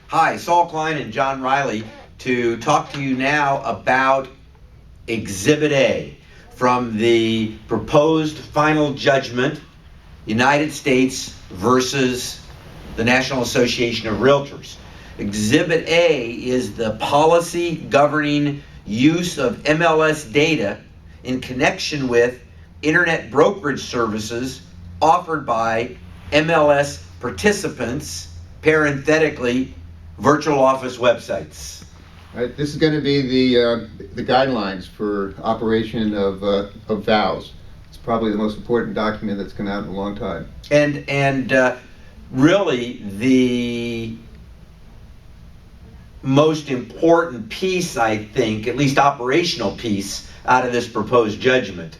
Hi, Saul Klein and John Riley to talk to you now about Exhibit A from the proposed final judgment, United States versus the National Association of Realtors. Exhibit A is the policy governing use of MLS data in connection with internet brokerage services offered by MLS participants, parenthetically, virtual office websites. Right, this is going to be the guidelines for operation of vows. It's probably the most important document that's come out in a long time. And really the most important piece, I think, at least operational piece, out of this proposed judgment.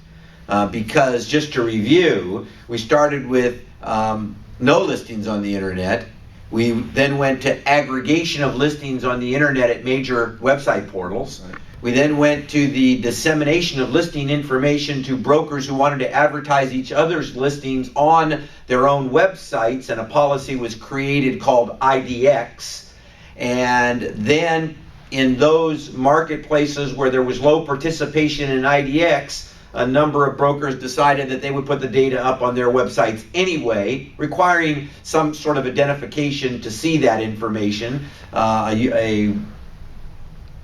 Because just to review, we started with no listings on the internet. We then went to aggregation of listings on the internet at major website portals. Right. We then went to the dissemination of listing information to brokers who wanted to advertise each other's listings on their own websites, and a policy was created called IDX. And then in those marketplaces where there was low participation in IDX, a number of brokers decided that they would put the data up on their websites anyway, requiring some sort of identification to see that information, a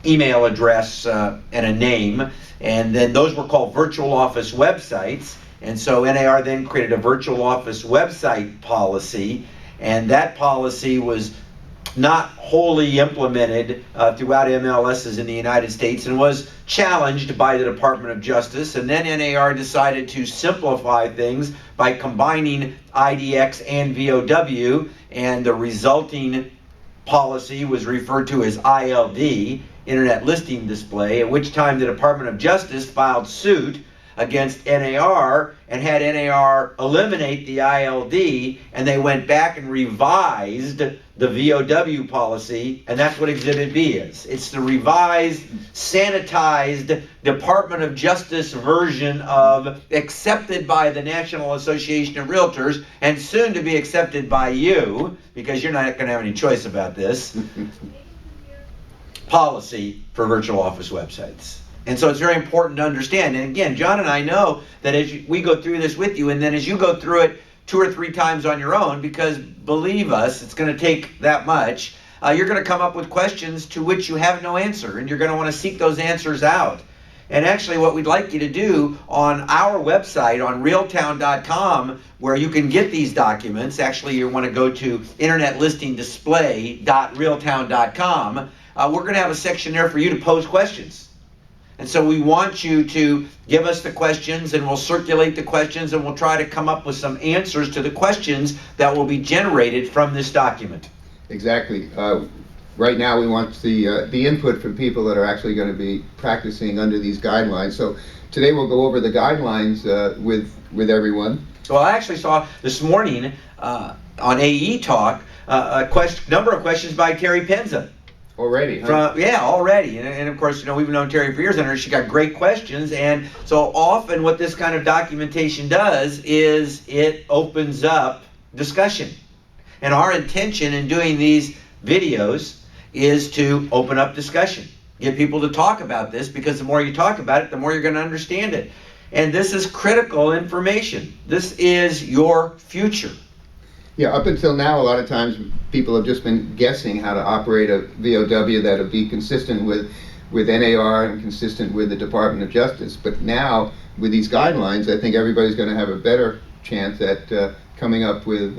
email address and a name, and then those were called virtual office websites. And so NAR then created a virtual office website policy, and that policy was not wholly implemented throughout MLSs in the United States and was challenged by the Department of Justice. And then NAR decided to simplify things by combining IDX and VOW, and the resulting policy was referred to as ILD, Internet Listing Display, at which time the Department of Justice filed suit against NAR and had NAR eliminate the ILD, and they went back and revised the VOW policy, and that's what Exhibit B is. It's the revised, sanitized Department of Justice version of accepted by the National Association of Realtors, and soon to be accepted by you, because you're not going to have any choice about this, policy for virtual office websites. And so it's very important to understand. And again, John and I know that as we go through this with you, and then as you go through it 2 or 3 times on your own, because believe us, it's going to take that much, you're going to come up with questions to which you have no answer, and you're going to want to seek those answers out. And actually what we'd like you to do on our website, on realtown.com, where you can get these documents, actually you want to go to internetlistingdisplay.realtown.com. We're going to have a section there for you to pose questions. And so we want you to give us the questions, and we'll circulate the questions, and we'll try to come up with some answers to the questions that will be generated from this document. Exactly. Right now we want the input from people that are actually going to be practicing under these guidelines. So today we'll go over the guidelines with everyone. Well, I actually saw this morning on AE Talk a number of questions by Terry Penza. Already, huh? Already. And of course, we've known Terry for years, and she got great questions. And so often what this kind of documentation does is it opens up discussion. And our intention in doing these videos is to open up discussion. Get people to talk about this, because the more you talk about it, the more you're going to understand it. And this is critical information. This is your future. Yeah, up until now, a lot of times people have just been guessing how to operate a VOW that would be consistent with NAR and consistent with the Department of Justice. But now, with these guidelines, I think everybody's going to have a better chance at coming up with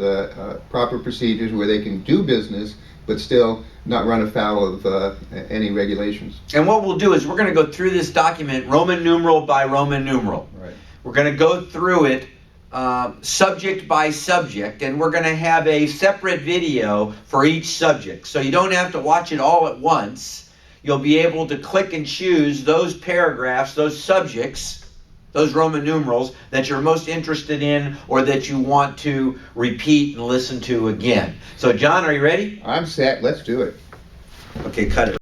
proper procedures where they can do business, but still not run afoul of any regulations. And what we'll do is we're going to go through this document Roman numeral by Roman numeral. Right. We're going to go through it subject by subject, and we're going to have a separate video for each subject. So you don't have to watch it all at once. You'll be able to click and choose those paragraphs, those subjects, those Roman numerals that you're most interested in or that you want to repeat and listen to again. So John, are you ready? I'm set. Let's do it. Okay, cut it.